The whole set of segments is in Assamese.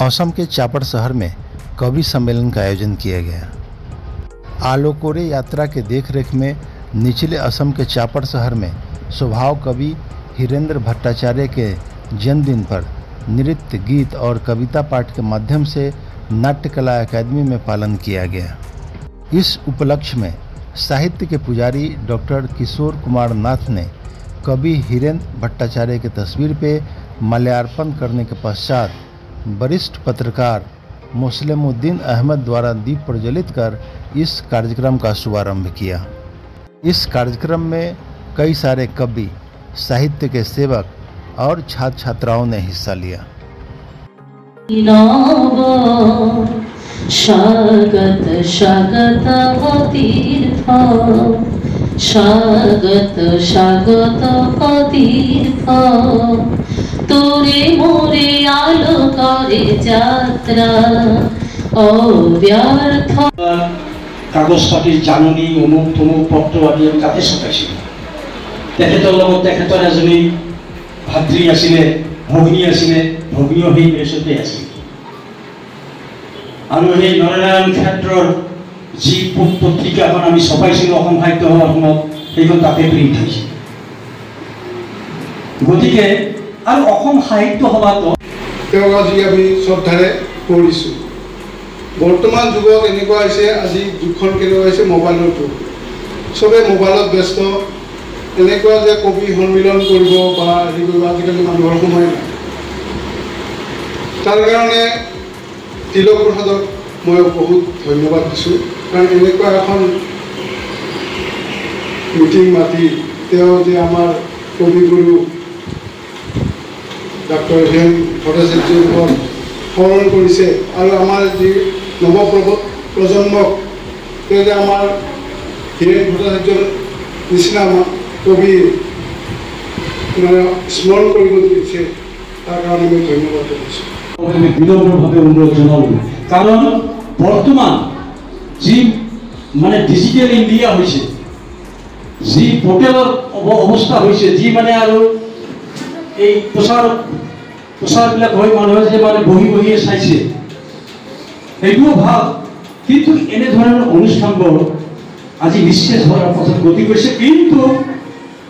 असम के चापड़ शहर में कवि सम्मेलन का आयोजन किया गया। आलोकोरे यात्रा के देखरेख में निचले असम के चापड़ शहर में स्वभाव कवि हिरेंद्र भट्टाचार्य के जन्मदिन पर नृत्य, गीत और कविता पाठ के माध्यम से नाट्य कला अकादमी में पालन किया गया। इस उपलक्ष्य में साहित्य के पुजारी डॉक्टर किशोर कुमार नाथ ने कवि हिरेंद्र भट्टाचार्य की तस्वीर पे माल्यार्पण करने के पश्चात वरिष्ठ पत्रकार मुस्लिमुद्दीन अहमद द्वारा दीप प्रज्वलित कर इस कार्यक्रम का शुभारंभ किया। इस कार्यक्रम में कई सारे कवि, साहित्य के सेवक और छात्र छात्राओं ने हिस्सा लिया। स्वागत स्वागत तीर्थ, स्वागत स्वागत तीर्थ, तोरे मोरे आलो करे যাত্রা অব্যর্থ। কাগজ পাতিৰ জাননী অমুক তমুক পত্ৰ আদি আমি তাতে ছপাইছিলোঁ। তেখেতৰ লগত তেখেতৰ এজনী ভাতৃ আছিলে, ভগ্নী আছিলে, ভগ্নীও সেই প্ৰেছতে আছিল। আৰু সেই নৰনাৰায়ণ ক্ষেত্ৰৰ যি পত্ৰিকাখন আমি ছপাইছিলোঁ অসম সাহিত্য সভাৰ সময়ত, সেইখন তাতে প্ৰিণ্ট হৈছিল। গতিকে আৰু অসম সাহিত্য সভাতো তেওঁক আজি আমি শ্ৰদ্ধাৰে পঢ়িছোঁ। বৰ্তমান যুগত এনেকুৱা হৈছে, আজি যুগখন কেনেকুৱা হৈছে, মোবাইলৰ যুগ। চবে মোবাইলত ব্যস্ত। এনেকুৱা যে কবি সন্মিলন কৰিব বা হেৰি কৰিব আজিকালি মানুহৰ সময় নাই। তাৰ কাৰণে তিলক প্ৰসাদক মই বহুত ধন্যবাদ দিছোঁ। কাৰণ এনেকুৱা এখন মিটিং মাতি তেওঁ যে আমাৰ কবিগুৰু ডক্টৰ হিৰেন্দ্ৰ ভট্টাচাৰ্যৰ ওপৰত স্মৰণ কৰিছে আৰু আমাৰ যি নৱপ্ৰজন্মক তেওঁ যে আমাৰ হিৰেন্দ্ৰ ভট্টাচাৰ্যৰ নিচিনা কবি স্মৰণ কৰিব দিছে, তাৰ কাৰণে মই ধন্যবাদ দিছোঁ। বিনম্ৰভাৱে অনুৰোধ জনালোঁ। কাৰণ বৰ্তমান যি মানে ডিজিটেল ইণ্ডিয়া হৈছে, যি পোৰ্টেলৰ অৱস্থা হৈছে, যি মানে আৰু এই প্ৰচাৰবিলাক হৈ মানুহে যে মানে বহি বহিয়ে চাইছে, সেইটোও ভাল। কিন্তু এনেধৰণৰ অনুষ্ঠানবোৰ আজি নিশ্চয় হোৱাৰ পথত গতি কৰিছে। কিন্তু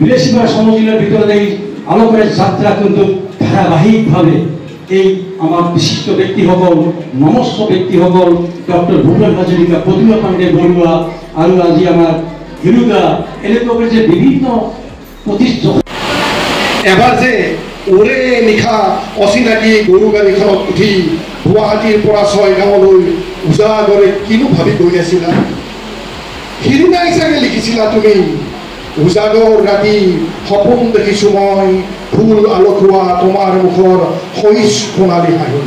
বিদেশীবাৰ সমজিলৰ ভিতৰত এই আলোকৰে যাত্ৰা কিন্তু ধাৰাবাহিকভাৱে এই আমাৰ বিশিষ্ট ব্যক্তিসকল, নমস্ক ব্যক্তিসকল, ডক্টৰ ভূপেন হাজৰিকা, প্ৰতিমা পাণ্ডে বৰুৱা আৰু আজি আমাৰ হিৰুদা, এনেকুৱাকৈ যে বিভিন্ন প্ৰতিষ্ঠিত। এবাৰ যে ওৰে নিশা অচিনাকি গৰু গাড়ীখনত উঠি গুৱাহাটীৰ পৰা ছয়গাঁৱলৈ উজাগৰে কিনো ভাবি গৈ আছিলা? সিদিনাই চাগে লিখিছিলা তুমি, উজাগৰ ৰাতি সপোন দেখিছোঁ মই, ফুল আলোকোৱা তোমাৰ মুখৰ শইচ সোণালী হাঁহি।